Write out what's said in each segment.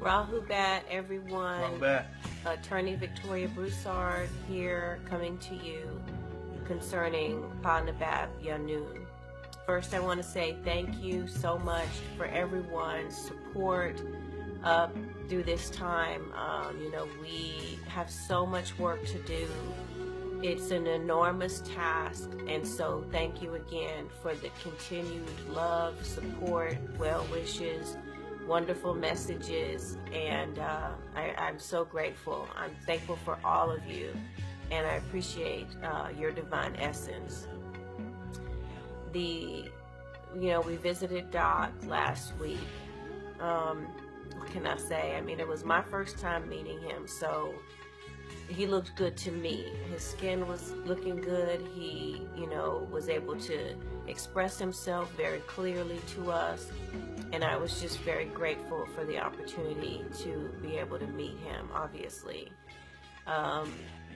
Rahubat, everyone. Rahubat. Attorney Victoria Broussard here, coming to you concerning Pa-Nabab Yanun. First, I want to say thank you so much for everyone's support through this time. We have so much work to do. It's an enormous task, and so thank you again for the continued love, support, well wishes, wonderful messages, and I'm so grateful. I'm thankful for all of you, and I appreciate your divine essence. We visited Doc last week. What can I say? I mean, it was my first time meeting him, so he looked good to me. His skin was looking good. He, was able to express himself very clearly to us. And I was just very grateful for the opportunity to be able to meet him, obviously.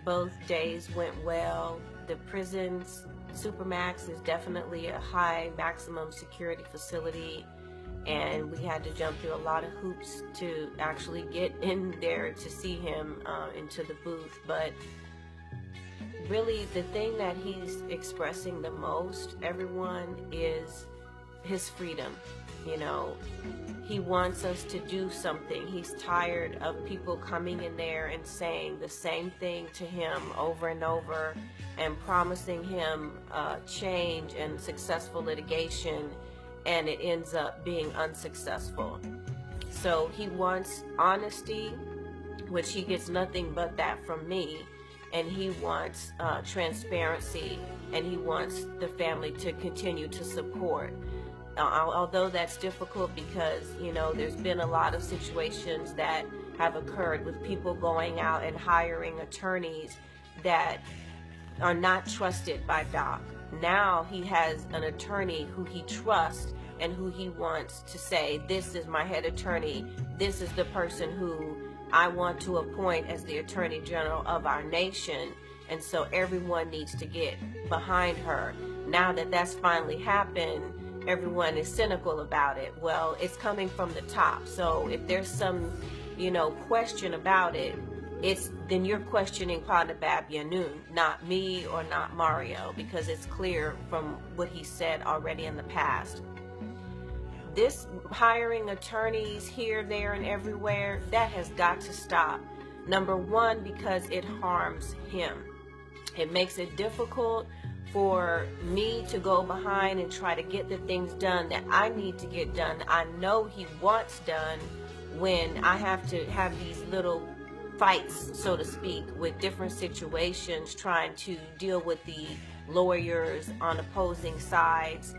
Both days went well. The prison's Supermax is definitely a high maximum security facility. And we had to jump through a lot of hoops to actually get in there to see him into the booth. But really, the thing that he's expressing the most, everyone, is his freedom. He wants us to do something. He's tired of people coming in there and saying the same thing to him over and over and promising him change and successful litigation, and it ends up being unsuccessful. So he wants honesty, which he gets nothing but that from me, and he wants transparency, and he wants the family to continue to support. Although that's difficult because, there's been a lot of situations that have occurred with people going out and hiring attorneys that are not trusted by Doc. Now he has an attorney who he trusts and who he wants to say, this is my head attorney, this is the person who I want to appoint as the Attorney General of our nation, and so everyone needs to get behind her. Now that that's finally happened, everyone is cynical about it. Well, it's coming from the top, so if there's some, question about it, then you're questioning Pa-Nabab Yanun, not me or not Mario, because it's clear from what he said already in the past. This hiring attorneys here, there, and everywhere, that has got to stop. Number one, because it harms him. It makes it difficult for me to go behind and try to get the things done that I need to get done. I know he wants done when I have to have these little fights, so to speak, with different situations, trying to deal with the lawyers on opposing sides.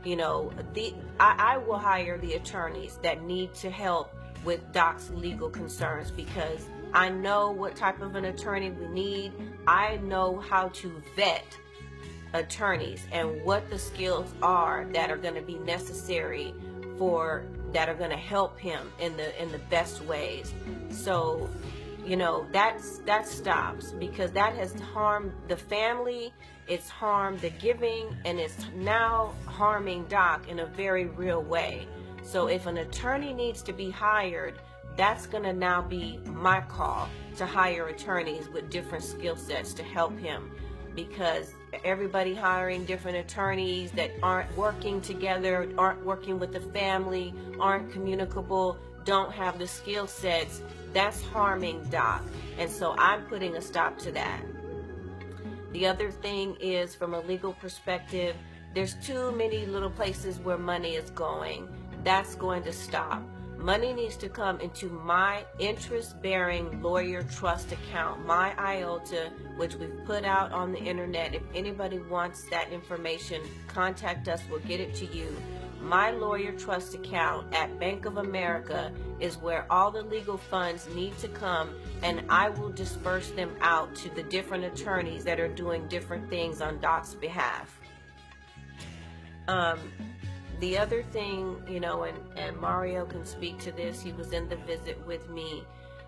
I will hire the attorneys that need to help with Doc's legal concerns, because I know what type of an attorney we need. I know how to vet attorneys and what the skills are that are going to be necessary that are going to help him in the best ways. So that stops, because that has harmed the family, it's harmed the giving, and it's now harming Doc in a very real way. So if an attorney needs to be hired, that's going to now be my call to hire attorneys with different skill sets to help him, because everybody hiring different attorneys that aren't working together, aren't working with the family, aren't communicable, don't have the skill sets, that's harming Doc. And so I'm putting a stop to that. The other thing is, from a legal perspective, there's too many little places where money is going. That's going to stop. Money needs to come into my interest-bearing lawyer trust account, my IOTA, which we've put out on the internet. If anybody wants that information, contact us. We'll get it to you. My lawyer trust account at Bank of America is where all the legal funds need to come, and I will disperse them out to the different attorneys that are doing different things on Doc's behalf. The other thing, and Mario can speak to this, he was in the visit with me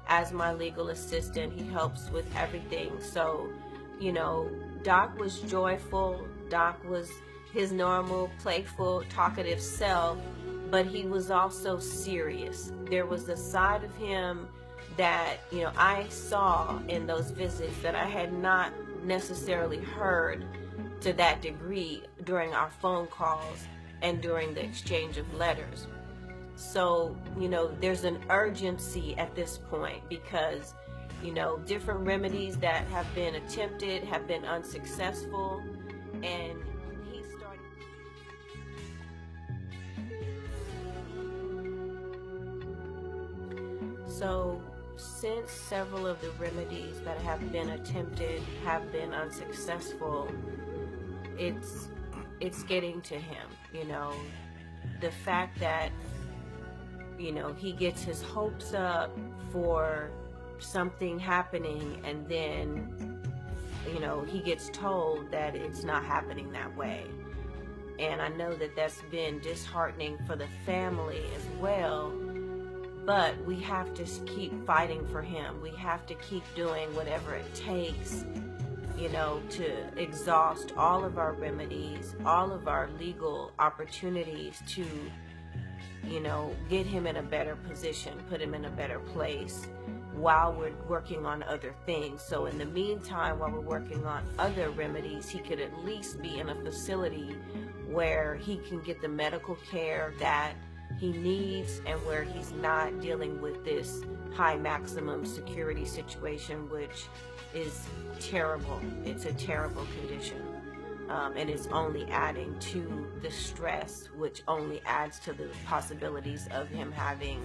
as my legal assistant. He helps with everything. So, Doc was joyful. Doc was his normal, playful, talkative self but he was also serious. There was a side of him that, you know, I saw in those visits that I had not necessarily heard to that degree during our phone calls and during the exchange of letters. So, you know, there's an urgency at this point because, you know, different remedies that have been attempted have been unsuccessful, and he started. So, since several of the remedies that have been attempted have been unsuccessful, it's getting to him, you know. The fact that, you know, he gets his hopes up for something happening, and then, you know, he gets told that it's not happening that way. And I know that that's been disheartening for the family as well, but we have to keep fighting for him. We have to keep doing whatever it takes, you know, to exhaust all of our remedies, all of our legal opportunities to, you know, get him in a better position, put him in a better place while we're working on other things. So in the meantime, while we're working on other remedies, he could at least be in a facility where he can get the medical care that he needs and where he's not dealing with this high maximum security situation, which is terrible. It's a terrible condition. And it's only adding to the stress, which only adds to the possibilities of him having,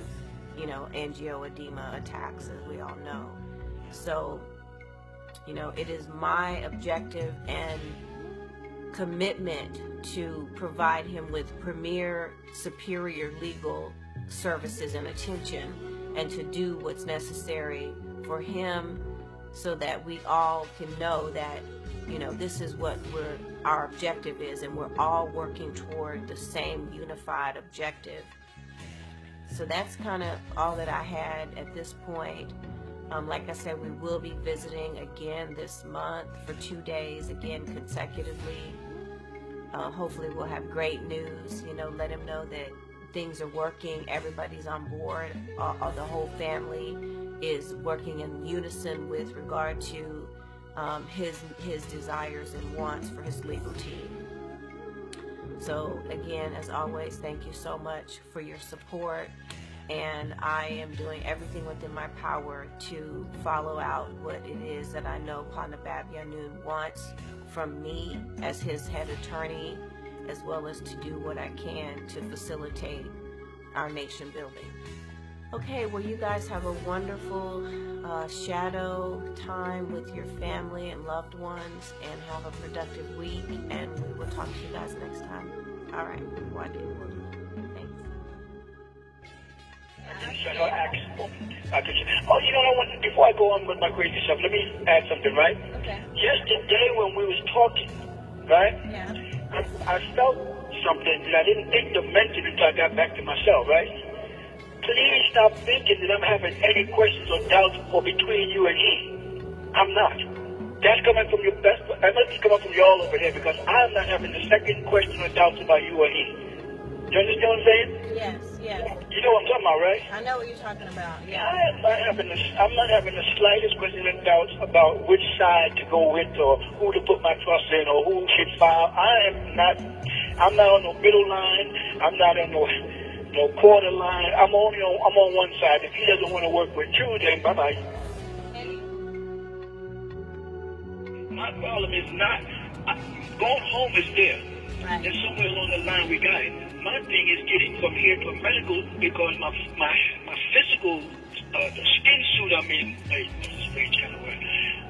you know, angioedema attacks, as we all know. So, you know, it is my objective and commitment to provide him with premier, superior legal services and attention, and to do what's necessary for him so that we all can know that, you know, this is what our objective is, and we're all working toward the same unified objective. So that's kind of all that I had at this point. Like I said, we will be visiting again this month for 2 days, again consecutively. Hopefully we'll have great news, you know, let him know that things are working, everybody's on board, the whole family is working in unison with regard to his desires and wants for his legal team. So again, as always, thank you so much for your support, and I am doing everything within my power to follow out what it is that I know Panabab Yanun wants from me as his head attorney, as well as to do what I can to facilitate our nation building. Okay, well, you guys have a wonderful shadow time with your family and loved ones, and have a productive week, and we will talk to you guys next time. All right, well, I did. Thanks. Oh, you know, before I go on with my crazy stuff, let me add something, right? Okay. Yesterday when we was talking, right? Yeah. I felt something that I didn't think to mention until I got back to myself, right? Please stop thinking that I'm having any questions or doubts or between you and he. I'm not. That's coming from your best. That must be coming from y'all over there, because I'm not having a second question or doubts about you or he. You understand what I'm saying? Yes, yes. You know what I'm talking about, right? I know what you're talking about. Yeah. I'm not having the slightest question or doubts about which side to go with, or who to put my trust in, or who should file. I'm not on no middle line. I'm not on no quarter line. I'm on one side. If he doesn't want to work with you, then bye-bye. My problem is not going home is there. Right. And somewhere along the line we got it. My thing is getting from here to medical, because my physical, the skin suit I'm in,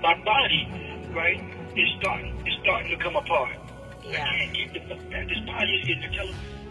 my body, right, is starting to come apart. Yeah. I can't keep this body is getting the telephone.